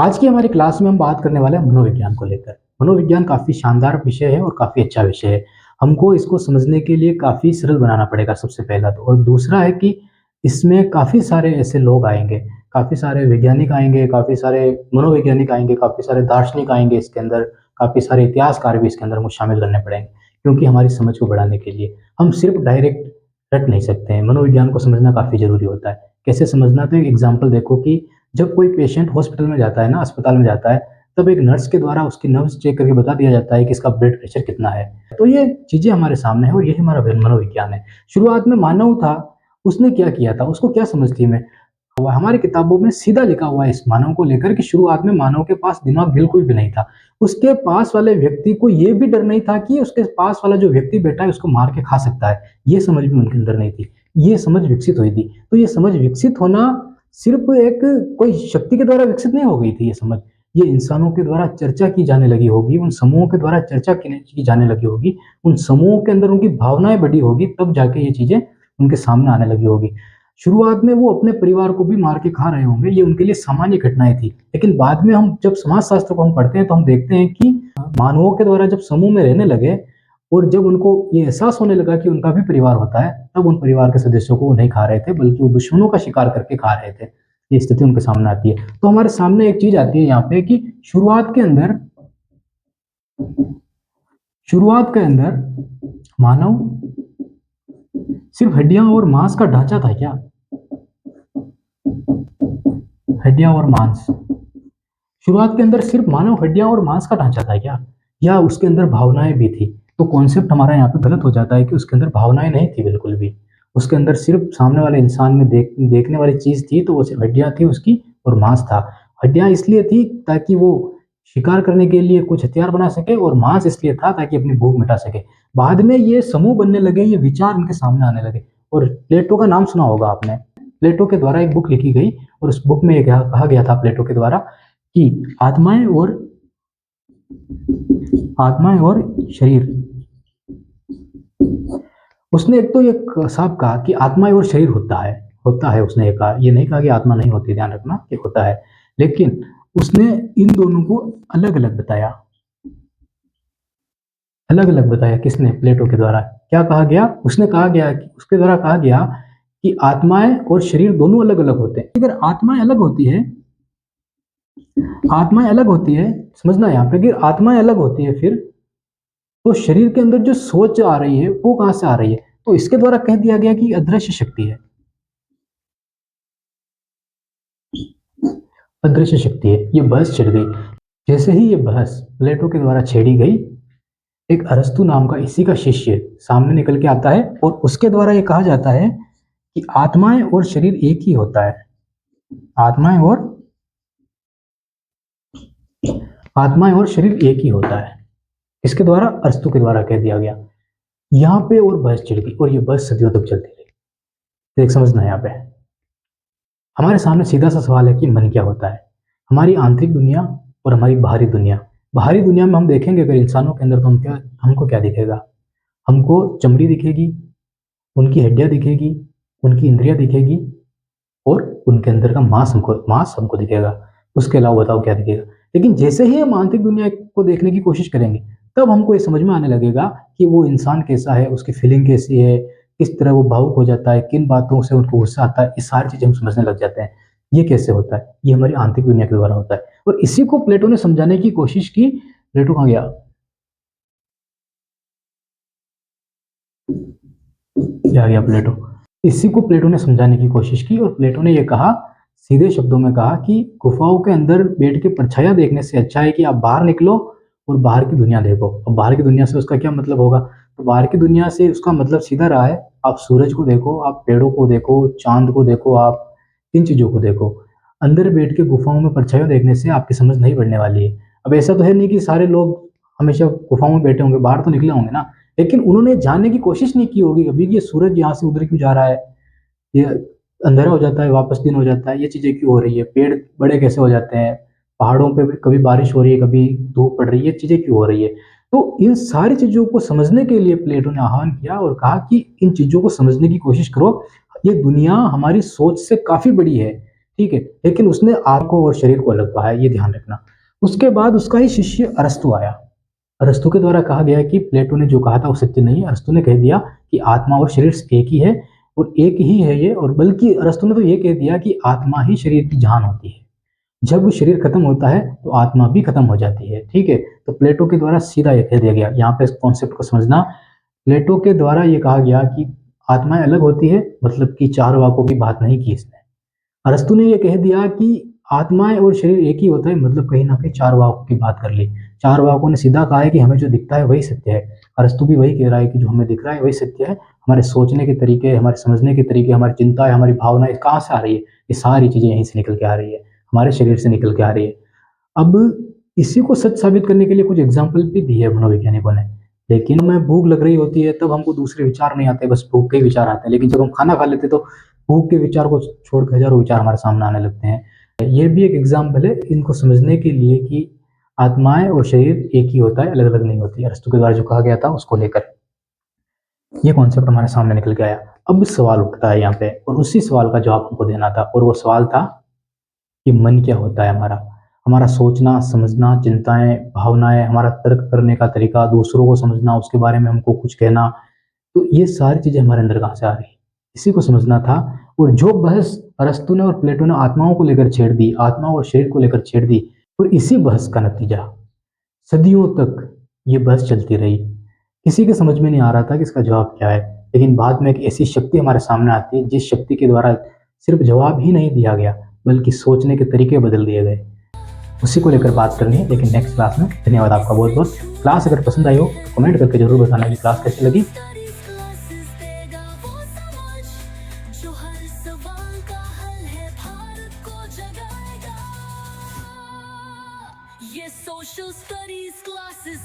आज की हमारी क्लास में हम बात करने वाले हैं मनोविज्ञान को लेकर। मनोविज्ञान काफ़ी शानदार विषय है और काफ़ी अच्छा विषय है। हमको इसको समझने के लिए काफ़ी सरल बनाना पड़ेगा सबसे पहला तो, और दूसरा है कि इसमें काफ़ी सारे ऐसे लोग आएँगे, काफ़ी सारे वैज्ञानिक आएँगे, काफ़ी सारे मनोवैज्ञानिक आएँगे, काफ़ी सारे दार्शनिक आएँगे इसके अंदर, काफ़ी सारे इतिहासकार भी इसके अंदर हमको शामिल करने पड़ेंगे, क्योंकि हमारी समझ को बढ़ाने के लिए। हम सिर्फ़ डायरेक्ट रट नहीं सकते हैं, मनोविज्ञान को समझना काफ़ी ज़रूरी होता है। कैसे समझना? तो एक एग्ज़ाम्पल देखो कि जब कोई पेशेंट हॉस्पिटल में जाता है ना, अस्पताल में जाता है, तब एक नर्स के द्वारा उसकी नब्ज़ चेक करके बता दिया जाता है कि इसका ब्लड प्रेशर कितना है। तो ये चीज़ें हमारे सामने हैं और यही हमारा मनोविज्ञान है। शुरुआत में मानव था, उसने क्या किया था? उसको क्या समझ थी हमें? हमारी किताबों में सीधा लिखा हुआ है इस मानव को लेकर कि शुरुआत में मानव के पास दिमाग बिल्कुल भी नहीं था। उसके पास वाले व्यक्ति को ये भी डर नहीं था कि उसके पास वाला जो व्यक्ति बैठा है उसको मार के खा सकता है। ये समझ भी उनके अंदर नहीं थी। ये समझ विकसित हुई थी। तो ये समझ विकसित होना सिर्फ़ एक कोई शक्ति के द्वारा विकसित नहीं हो गई थी ये समझ। ये इंसानों के द्वारा चर्चा की जाने लगी होगी, उन समूहों के द्वारा चर्चा की जाने लगी होगी, उन समूहों के अंदर उनकी भावनाएँ बढ़ी होगी, तब जाके ये चीज़ें उनके सामने आने लगी होगी। शुरुआत में वो अपने परिवार को भी मार के खा रहे होंगे, ये उनके लिए सामान्य घटनाएँ थी। लेकिन बाद में हम जब समाजशास्त्र को हम पढ़ते हैं, तो हम देखते हैं कि मानवों के द्वारा जब समूह में रहने लगे और जब उनको ये एहसास होने लगा कि उनका भी परिवार होता है, तब उन परिवार के सदस्यों को वो नहीं खा रहे थे, बल्कि वो दुश्मनों का शिकार करके खा रहे थे। ये स्थिति उनके सामने आती है। तो हमारे सामने एक चीज़ आती है यहाँ पे कि शुरुआत के अंदर शुरुआत के अंदर मानव सिर्फ़ हड्डियाँ और मांस का ढाँचा था क्या? हड्डियाँ और मांस। शुरुआत के अंदर सिर्फ मानव हड्डियाँ और मांस का ढाँचा था क्या? या उसके अंदर भावनाएँ भी थी? तो कॉन्सेप्ट हमारा यहाँ पे गलत हो जाता है कि उसके अंदर भावनाएँ नहीं थी बिल्कुल भी। उसके अंदर सिर्फ सामने वाले इंसान में देखने वाली चीज़ थी, तो वो सिर्फ हड्डियाँ थी उसकी और मांस था। हड्डियाँ इसलिए थी ताकि वो शिकार करने के लिए कुछ हथियार बना सके, और मांस इसलिए था ताकि अपनी भूख मिटा सके। बाद में ये समूह बनने लगे, ये विचार इनके सामने आने लगे, और प्लेटो का नाम सुना होगा आपने। प्लेटो के द्वारा एक बुक लिखी गई और उस बुक में ये कहा गया था प्लेटो के द्वारा कि आत्माएँ और शरीर। उसने एक तो ये साफ कहा कि आत्माएँ और शरीर होता है उसने ये कहा। ये नहीं कहा कि आत्मा नहीं होती, ध्यान रखना, कि होता है। लेकिन उसने इन दोनों को अलग-अलग बताया। अलग-अलग बताया किसने? प्लेटो के द्वारा। क्या कहा गया? उसके द्वारा कहा गया कि आत्माएँ और शरीर दोनों अलग-अलग होते हैं। अगर आत्माएँ अलग होती है, समझना यहाँ पे कि आत्माएँ अलग होती है फिर, तो शरीर के अंदर जो सोच आ रही है, वो कहाँ से आ रही है? तो इसके द्वारा कह दिया गया कि अदृश्य शक्ति है। अदृश्य शक्ति है, ये बहस छिड़ गई। जैसे ही ये बहस प्लेटो के द्वारा छेड़ी गई, एक अरस्तु नाम का इसी का शिष्य सामने निकल के आता है और उसके द्वारा ये कहा जाता है कि आत्माएँ और शरीर एक ही होता है। आत्माएँ और आत्माएँ और शरीर एक ही होता है। इसके द्वारा अरस्तु के द्वारा कह दिया गया। यहाँ पे और बहस छिड़ गई और ये बहस सदियों तक चलती रही। देख समझना यहाँ पे। हमारे सामने सीधा-सा सवाल है कि मन क्या होता है? हमारी आंतरिक दुनिया और हमारी बाहरी दुनिया। बाहरी दुनिया में हम देखेंगे अगर इंसानों के अंदर, तो हमको क्या दिखेगा? हमको चमड़ी दिखेगी, उनकी हड्डियाँ दिखेगी, उनकी इंद्रियाँ दिखेगी और उनके अंदर का मांस हमको दिखेगा। उसके अलावा बताओ क्या दिखेगा? लेकिन जैसे ही हम आंतरिक दुनिया को देखने की कोशिश करेंगे, तब हमको ये समझ में आने लगेगा कि वो इंसान कैसा है, उसकी फीलिंग कैसी है, किस तरह वो भावुक हो जाता है, किन बातों से उनको गुस्सा आता है, ये सारी चीज़ें हम समझने लग जाते हैं। ये कैसे होता है? ये हमारी आंतरिक दुनिया के द्वारा होता है, और इसी को प्लेटो ने समझाने की कोशिश की। प्लेटो कहाँ गया? क्या गया प्लेटो? इसी को प्लेटो ने समझाने की कोशिश की, और प्लेटो ने ये कहा, सीधे शब्दों में कहा कि गुफाओं के अंदर बैठ के परछाइयाँ देखने से अच्छा है कि आप बाहर निकलो और बाहर की दुनिया देखो। अब बाहर की दुनिया से उसका क्या मतलब होगा? तो बाहर की दुनिया से उसका मतलब सीधा रहा है, आप सूरज को देखो, आप पेड़ों को देखो, चाँद को देखो, आप इन चीज़ों को देखो। अंदर बैठ के गुफाओं में परछाइयाँ देखने से आपकी समझ नहीं बढ़ने वाली है। अब ऐसा तो है नहीं कि सारे लोग हमेशा गुफाओं में बैठे होंगे, बाहर तो निकले होंगे ना। लेकिन उन्होंने जानने की कोशिश नहीं की होगी कभी कि ये सूरज यहाँ से उधर क्यों जा रहा है, ये अंधेरा हो जाता है वापस दिन हो जाता है, ये चीज़ें क्यों हो रही है, पेड़ बड़े कैसे हो जाते हैं, पहाड़ों पे भी कभी बारिश हो रही है, कभी धूप पड़ रही है, ये चीज़ें क्यों हो रही है। तो इन सारी चीज़ों को समझने के लिए प्लेटो ने आह्वान किया और कहा कि इन चीज़ों को समझने की कोशिश करो, ये दुनिया हमारी सोच से काफ़ी बड़ी है, ठीक है? लेकिन उसने आत्मा को और शरीर को अलग पाया, ये ध्यान रखना। उसके बाद उसका ही शिष्य अरस्तु आया। अरस्तु के द्वारा कहा गया कि प्लेटो ने जो कहा था वो सत्य नहीं है। अरस्तु ने कह दिया कि आत्मा और शरीर एक ही है और एक ही है ये, और बल्कि अरस्तु ने तो ये कह दिया कि आत्मा ही शरीर की जान होती है। जब शरीर खत्म होता है तो आत्मा भी खत्म हो जाती है, ठीक है? तो प्लेटो के द्वारा सीधा ये कह दिया गया। यहाँ पे इस कॉन्सेप्ट को समझना, प्लेटो के द्वारा ये कहा गया कि आत्माएं अलग होती है, मतलब कि चारवाकों की बात नहीं की इसने। अरस्तु ने ये कह दिया कि आत्माएं और शरीर एक ही होता है, मतलब कहीं ना कहीं चारवाकों की बात कर ली। चारवाकों ने सीधा कहा है कि हमें जो दिखता है वही सत्य है। अरस्तु भी वही कह रहा है कि जो हमें दिख रहा है वही सत्य है। हमारे सोचने के तरीके, हमारे समझने के तरीके, हमारी चिंताएं, हमारी भावनाएं कहाँ से आ रही है? ये सारी चीजें यहीं से निकल के आ रही है, हमारे शरीर से निकल के आ रही है। अब इसी को सच साबित करने के लिए कुछ एग्जाम्पल भी दिए मनोवैज्ञानिकों ने। लेकिन हमें भूख लग रही होती है तब हमको दूसरे विचार नहीं आते, बस भूख के ही विचार आते हैं। लेकिन जब हम खाना खा लेते हैं तो भूख के विचार को छोड़ के हजारों विचार हमारे सामने आने लगते हैं। ये भी एक एग्जाम्पल है इनको समझने के लिए कि आत्माएं और शरीर एक ही होता है, अलग अलग नहीं होती। अरस्तु के द्वारा जो कहा गया था उसको लेकर ये कॉन्सेप्ट हमारे सामने निकल के आया। अब सवाल उठता है यहाँ पे, और उसी सवाल का जवाब हमको देना था, और वो सवाल था कि मन क्या होता है हमारा? हमारा सोचना, समझना, चिंताएं, भावनाएं, हमारा तर्क करने का तरीका, दूसरों को समझना, उसके बारे में हमको कुछ कहना, तो ये सारी चीजें हमारे अंदर कहाँ से आ रही है, इसी को समझना था। और जो बहस अरस्तु ने और प्लेटो ने आत्माओं को लेकर छेड़ दी, आत्मा और शरीर को लेकर छेड़ दी, और इसी बहस का नतीजा सदियों तक ये बहस चलती रही। किसी के समझ में नहीं आ रहा था कि इसका जवाब क्या है। लेकिन बाद में एक ऐसी शक्ति हमारे सामने आती है जिस शक्ति के द्वारा सिर्फ जवाब ही नहीं दिया गया बल्कि सोचने के तरीके बदल दिए गए। उसी को लेकर बात करनी है, लेकिन नेक्स्ट क्लास में। धन्यवाद आपका बहुत बहुत। क्लास अगर पसंद आई हो तो कमेंट करके जरूर बताना कि क्लास कैसी लगी। ये सोशल स्टडीज क्लासेस